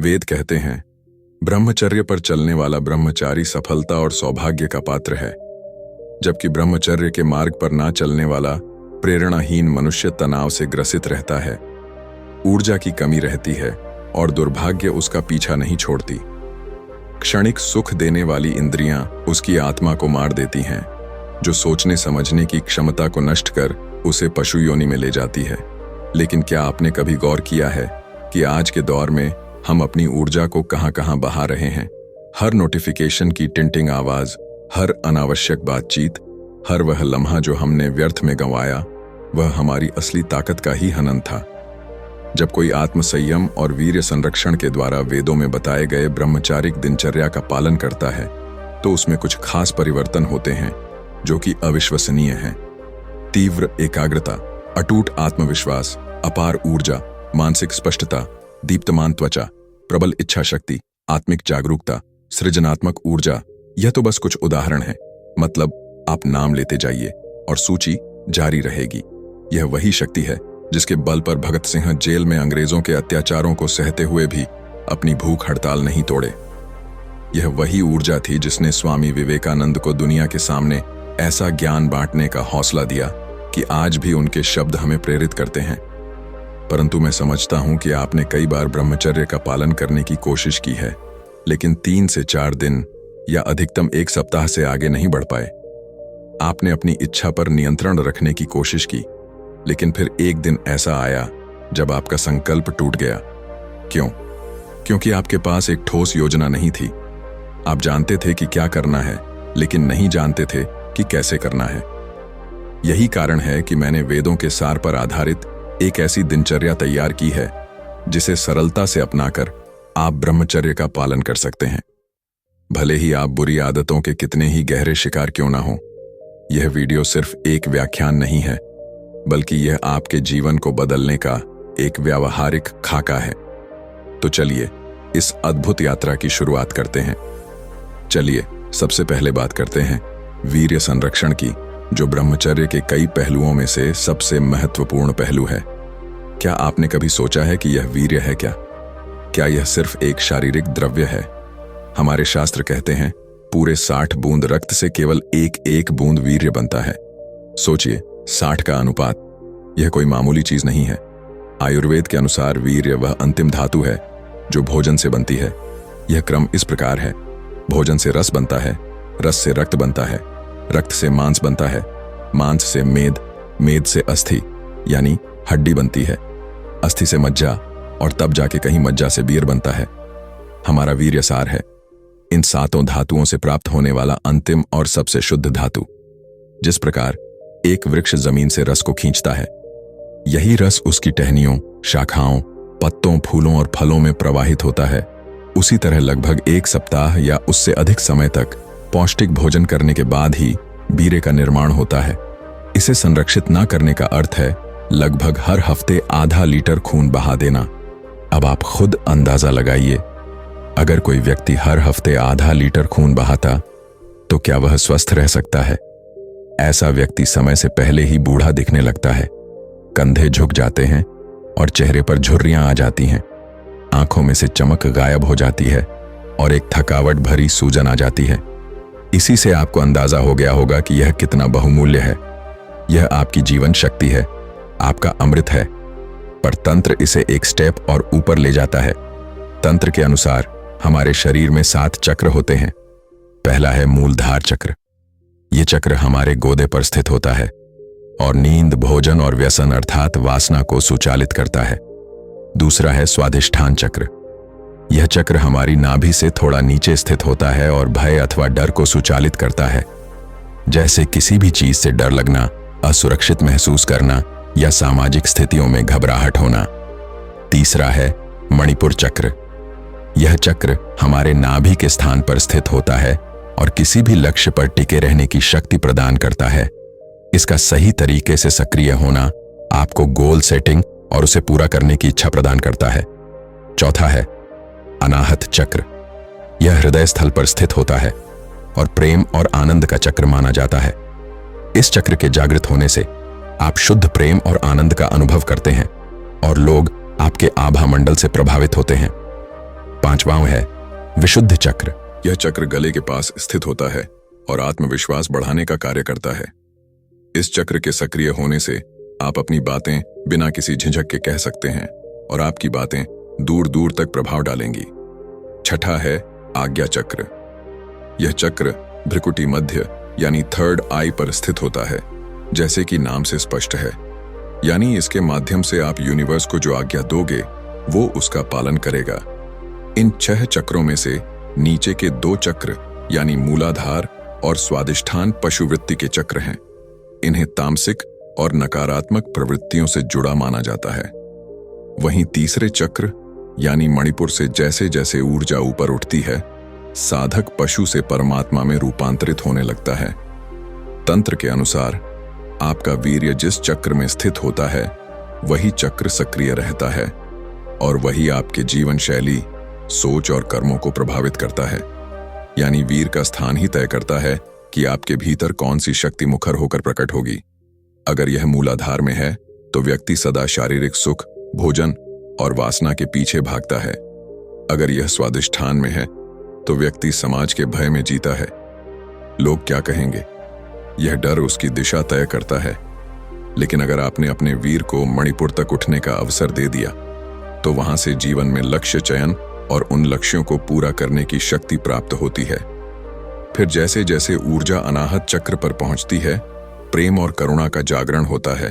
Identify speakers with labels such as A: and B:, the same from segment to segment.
A: वेद कहते हैं, ब्रह्मचर्य पर चलने वाला ब्रह्मचारी सफलता और सौभाग्य का पात्र है, जबकि ब्रह्मचर्य के मार्ग पर ना चलने वाला प्रेरणाहीन मनुष्य तनाव से ग्रसित रहता है, ऊर्जा की कमी रहती है और दुर्भाग्य उसका पीछा नहीं छोड़ती। क्षणिक सुख देने वाली इंद्रियां उसकी आत्मा को मार देती हैं, जो सोचने समझने की क्षमता को नष्ट कर उसे पशु योनि में ले जाती है। लेकिन क्या आपने कभी गौर किया है कि आज के दौर में हम अपनी ऊर्जा को कहां-कहां बहा रहे हैं? हर नोटिफिकेशन की टिंटिंग आवाज, हर अनावश्यक बातचीत, हर वह लम्हा जो हमने व्यर्थ में गंवाया, वह हमारी असली ताकत का ही हनन था। जब कोई आत्मसंयम और वीर्य संरक्षण के द्वारा वेदों में बताए गए ब्रह्मचारिक दिनचर्या का पालन करता है, तो उसमें कुछ खास परिवर्तन होते हैं जो कि अविश्वसनीय हैं। तीव्र एकाग्रता, अटूट आत्मविश्वास, अपार ऊर्जा, मानसिक स्पष्टता, दीप्तमान त्वचा, प्रबल इच्छा शक्ति, आत्मिक जागरूकता, सृजनात्मक ऊर्जा। यह तो बस कुछ उदाहरण है। मतलब आप नाम लेते जाइए और सूची जारी रहेगी। यह वही शक्ति है जिसके बल पर भगत सिंह जेल में अंग्रेजों के अत्याचारों को सहते हुए भी अपनी भूख हड़ताल नहीं तोड़े। यह वही ऊर्जा थी जिसने स्वामी विवेकानंद को दुनिया के सामने ऐसा ज्ञान बांटने का हौसला दिया कि आज भी उनके शब्द हमें प्रेरित करते हैं। परंतु मैं समझता हूं कि आपने कई बार ब्रह्मचर्य का पालन करने की कोशिश की है, लेकिन 3 से 4 दिन या अधिकतम 1 सप्ताह से आगे नहीं बढ़ पाए। आपने अपनी इच्छा पर नियंत्रण रखने की कोशिश की, लेकिन फिर एक दिन ऐसा आया जब आपका संकल्प टूट गया। क्यों? क्योंकि आपके पास एक ठोस योजना नहीं थी। आप जानते थे कि क्या करना है, लेकिन नहीं जानते थे कि कैसे करना है। यही कारण है कि मैंने वेदों के सार पर आधारित एक ऐसी दिनचर्या तैयार की है जिसे सरलता से अपनाकर आप ब्रह्मचर्य का पालन कर सकते हैं। भले ही आप बुरी आदतों के कितने ही गहरे शिकार क्यों ना हो। यह वीडियो सिर्फ एक व्याख्यान नहीं है, बल्कि यह आपके जीवन को बदलने का एक व्यावहारिक खाका है। तो चलिए इस अद्भुत यात्रा की शुरुआत करते हैं। चलिए सबसे पहले बात करते हैं वीर्य संरक्षण की, जो ब्रह्मचर्य के कई पहलुओं में से सबसे महत्वपूर्ण पहलू है। क्या आपने कभी सोचा है कि यह वीर्य है क्या? क्या यह सिर्फ एक शारीरिक द्रव्य है? हमारे शास्त्र कहते हैं पूरे 60 बूंद रक्त से केवल एक बूंद वीर्य बनता है। सोचिए, 60 का अनुपात। यह कोई मामूली चीज नहीं है। आयुर्वेद के अनुसार वीर्य वह अंतिम धातु है जो भोजन से बनती है। यह क्रम इस प्रकार है: भोजन से रस बनता है, रस से रक्त बनता है, रक्त से मांस बनता है, मांस से मेद, मेद से अस्थि यानी हड्डी बनती है, अस्थि से मज्जा, और तब जाके कहीं मज्जा से बीर बनता है। हमारा वीर्य सार है इन 7 धातुओं से प्राप्त होने वाला अंतिम और सबसे शुद्ध धातु। जिस प्रकार एक वृक्ष जमीन से रस को खींचता है, यही रस उसकी टहनियों, शाखाओं, पत्तों, फूलों और फलों में प्रवाहित होता है। उसी तरह लगभग 1 सप्ताह या उससे अधिक समय तक पौष्टिक भोजन करने के बाद ही वीर्य का निर्माण होता है। इसे संरक्षित न करने का अर्थ है लगभग हर हफ्ते आधा लीटर खून बहा देना। अब आप खुद अंदाजा लगाइए, अगर कोई व्यक्ति हर हफ्ते आधा लीटर खून बहाता तो क्या वह स्वस्थ रह सकता है? ऐसा व्यक्ति समय से पहले ही बूढ़ा दिखने लगता है, कंधे झुक जाते हैं और चेहरे पर झुर्रियां आ जाती हैं, आंखों में से चमक गायब हो जाती है और एक थकावट भरी सूजन आ जाती है। इसी से आपको अंदाजा हो गया होगा कि यह कितना बहुमूल्य है। यह आपकी जीवन शक्ति है, आपका अमृत है। पर तंत्र इसे एक स्टेप और ऊपर ले जाता है। तंत्र के अनुसार हमारे शरीर में 7 चक्र होते हैं। पहला है मूलधार चक्र। ये चक्र हमारे गोदे पर स्थित होता है और नींद, भोजन और व्यसन अर्थात वासना को सुचालित करता है। दूसरा है स्वाधिष्ठान चक्र। यह चक्र हमारी नाभि से थोड़ा नीचे स्थित होता है और भय अथवा डर को सुचालित करता है, जैसे किसी भी चीज से डर लगना, असुरक्षित महसूस करना या सामाजिक स्थितियों में घबराहट होना। तीसरा है मणिपुर चक्र। यह चक्र हमारे नाभि के स्थान पर स्थित होता है और किसी भी लक्ष्य पर टिके रहने की शक्ति प्रदान करता है। इसका सही तरीके से सक्रिय होना आपको गोल सेटिंग और उसे पूरा करने की इच्छा प्रदान करता है। चौथा है अनाहत चक्र। यह हृदय स्थल पर स्थित होता है और प्रेम और आनंद का चक्र माना जाता है। इस चक्र के जागृत होने से आप शुद्ध प्रेम और आनंद का अनुभव करते हैं और लोग आपके आभा मंडल से प्रभावित होते हैं।
B: पांचवां है विशुद्ध चक्र।
A: यह चक्र गले के पास स्थित होता है और आत्मविश्वास बढ़ाने का कार्य करता है। इस चक्र के सक्रिय होने से आप अपनी बातें बिना किसी झिझक के कह सकते हैं और आपकी बातें दूर दूर तक प्रभाव डालेंगी। छठा है आज्ञा चक्र। यह चक्र भ्रुकुटी मध्य यानी थर्ड आई पर स्थित होता है, जैसे कि नाम से स्पष्ट है। यानी इसके माध्यम से आप यूनिवर्स को जो आज्ञा दोगे वो उसका पालन करेगा। इन 6 चक्रों में से नीचे के 2 चक्र यानी मूलाधार और स्वादिष्ठान पशुवृत्ति के चक्र हैं। इन्हें तामसिक और नकारात्मक प्रवृत्तियों से जुड़ा माना जाता है। वहीं तीसरे चक्र यानी मणिपुर से जैसे जैसे ऊर्जा ऊपर उठती है, साधक पशु से परमात्मा में रूपांतरित होने लगता है। तंत्र के अनुसार आपका वीर्य जिस चक्र में स्थित होता है वही चक्र सक्रिय रहता है और वही आपके जीवन शैली, सोच और कर्मों को प्रभावित करता है। यानी वीर का स्थान ही तय करता है कि आपके भीतर कौन सी शक्ति मुखर होकर प्रकट होगी। अगर यह मूलाधार में है तो व्यक्ति सदा शारीरिक सुख, भोजन और वासना के पीछे भागता है। अगर यह स्वादिष्ठान में है तो व्यक्ति समाज के भय में जीता है। लोग क्या कहेंगे, यह डर उसकी दिशा तय करता है। लेकिन अगर आपने अपने वीर को मणिपुर तक उठने का अवसर दे दिया तो वहां से जीवन में लक्ष्य चयन और उन लक्ष्यों को पूरा करने की शक्ति प्राप्त होती है। फिर जैसे जैसे ऊर्जा अनाहत चक्र पर पहुंचती है, प्रेम और करुणा का जागरण होता है।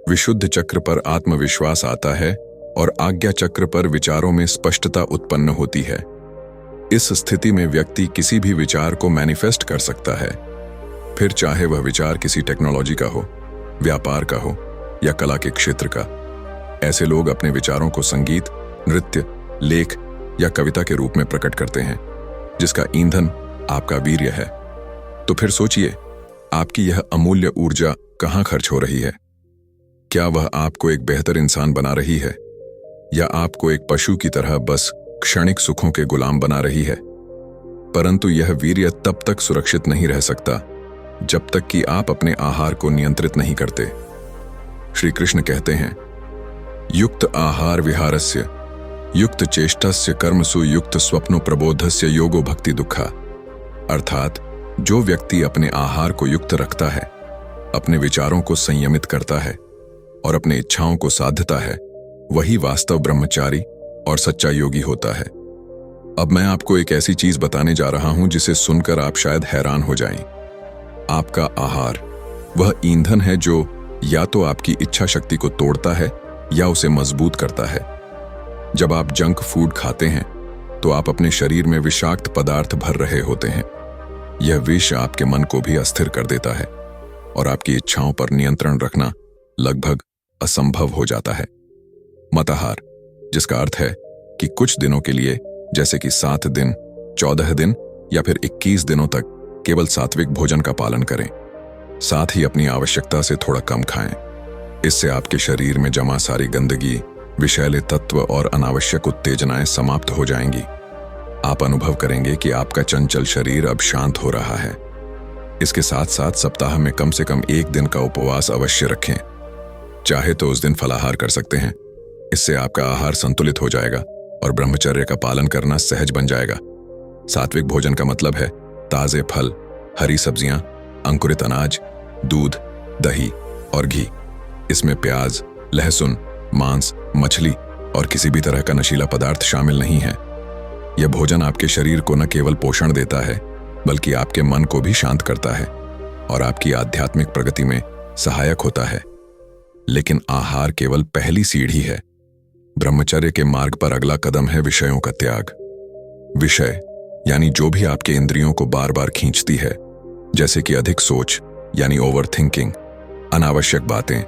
A: विशुद्ध चक्र पर आत्मविश्वास आता है और आज्ञा चक्र पर विचारों में स्पष्टता उत्पन्न होती है। इस स्थिति में व्यक्ति किसी भी विचार को मैनिफेस्ट कर सकता है, फिर चाहे वह विचार किसी टेक्नोलॉजी का हो, व्यापार का हो या कला के क्षेत्र का। ऐसे लोग अपने विचारों को संगीत, नृत्य, लेख या कविता के रूप में प्रकट करते हैं, जिसका ईंधन आपका वीर्य है। तो फिर सोचिए, आपकी यह अमूल्य ऊर्जा कहाँ खर्च हो रही है? क्या वह आपको एक बेहतर इंसान बना रही है या आपको एक पशु की तरह बस क्षणिक सुखों के गुलाम बना रही है? परंतु यह वीर्य तब तक सुरक्षित नहीं रह सकता जब तक कि आप अपने आहार को नियंत्रित नहीं करते। श्री कृष्ण कहते हैं, युक्त आहार विहारस्य युक्त चेष्टस्य कर्मसु युक्त स्वप्नो प्रबोधस्य योगो भक्ति दुखा। अर्थात जो व्यक्ति अपने आहार को युक्त रखता है, अपने विचारों को संयमित करता है और अपने इच्छाओं को साधता है, वही वास्तव ब्रह्मचारी और सच्चा योगी होता है। अब मैं आपको एक ऐसी चीज बताने जा रहा हूं जिसे सुनकर आप शायद हैरान हो जाएं। आपका आहार वह ईंधन है जो या तो आपकी इच्छा शक्ति को तोड़ता है या उसे मजबूत करता है। जब आप जंक फूड खाते हैं तो आप अपने शरीर में विषाक्त पदार्थ भर रहे होते हैं। यह विष आपके मन को भी अस्थिर कर देता है और आपकी इच्छाओं पर नियंत्रण रखना लगभग असंभव हो जाता है। मताहार, जिसका अर्थ है कि कुछ दिनों के लिए, जैसे कि 7 दिन, 14 दिन या फिर 21 दिनों तक केवल सात्विक भोजन का पालन करें। साथ ही अपनी आवश्यकता से थोड़ा कम खाएं। इससे आपके शरीर में जमा सारी गंदगी, विषैले तत्व और अनावश्यक उत्तेजनाएं समाप्त हो जाएंगी। आप अनुभव करेंगे कि आपका चंचल शरीर अब शांत हो रहा है। इसके साथ साथ सप्ताह में कम से कम 1 दिन का उपवास अवश्य रखें। चाहे तो उस दिन फलाहार कर सकते हैं। इससे आपका आहार संतुलित हो जाएगा और ब्रह्मचर्य का पालन करना सहज बन जाएगा। सात्विक भोजन का मतलब है ताजे फल, हरी सब्जियां, अंकुरित अनाज, दूध, दही और घी। इसमें प्याज, लहसुन, मांस, मछली और किसी भी तरह का नशीला पदार्थ शामिल नहीं है। यह भोजन आपके शरीर को न केवल पोषण देता है बल्कि आपके मन को भी शांत करता है और आपकी आध्यात्मिक प्रगति में सहायक होता है। लेकिन आहार केवल पहली सीढ़ी है। ब्रह्मचर्य के मार्ग पर अगला कदम है विषयों का त्याग। विषय यानी जो भी आपके इंद्रियों को बार बार खींचती है, जैसे कि अधिक सोच यानी ओवर थिंकिंग, अनावश्यक बातें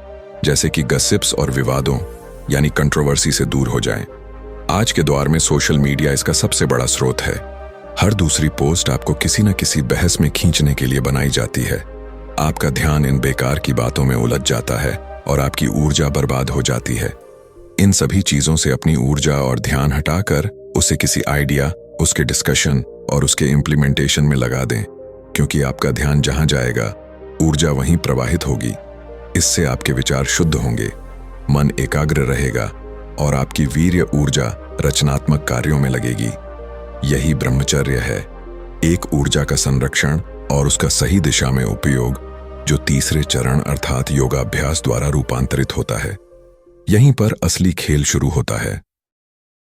A: जैसे कि गसिप्स और विवादों यानी कंट्रोवर्सी से दूर हो जाएं। आज के दौर में सोशल मीडिया इसका सबसे बड़ा स्रोत है। हर दूसरी पोस्ट आपको किसी न किसी बहस में खींचने के लिए बनाई जाती है। आपका ध्यान इन बेकार की बातों में उलझ जाता है और आपकी ऊर्जा बर्बाद हो जाती है। इन सभी चीजों से अपनी ऊर्जा और ध्यान हटाकर उसे किसी आइडिया, उसके डिस्कशन और उसके इम्प्लीमेंटेशन में लगा दें, क्योंकि आपका ध्यान जहां जाएगा ऊर्जा वहीं प्रवाहित होगी। इससे आपके विचार शुद्ध होंगे, मन एकाग्र रहेगा और आपकी वीर्य ऊर्जा रचनात्मक कार्यों में लगेगी। यही ब्रह्मचर्य है, एक ऊर्जा का संरक्षण और उसका सही दिशा में उपयोग, जो तीसरे चरण अर्थात योगाभ्यास द्वारा रूपांतरित होता है। यहीं पर असली खेल शुरू होता है।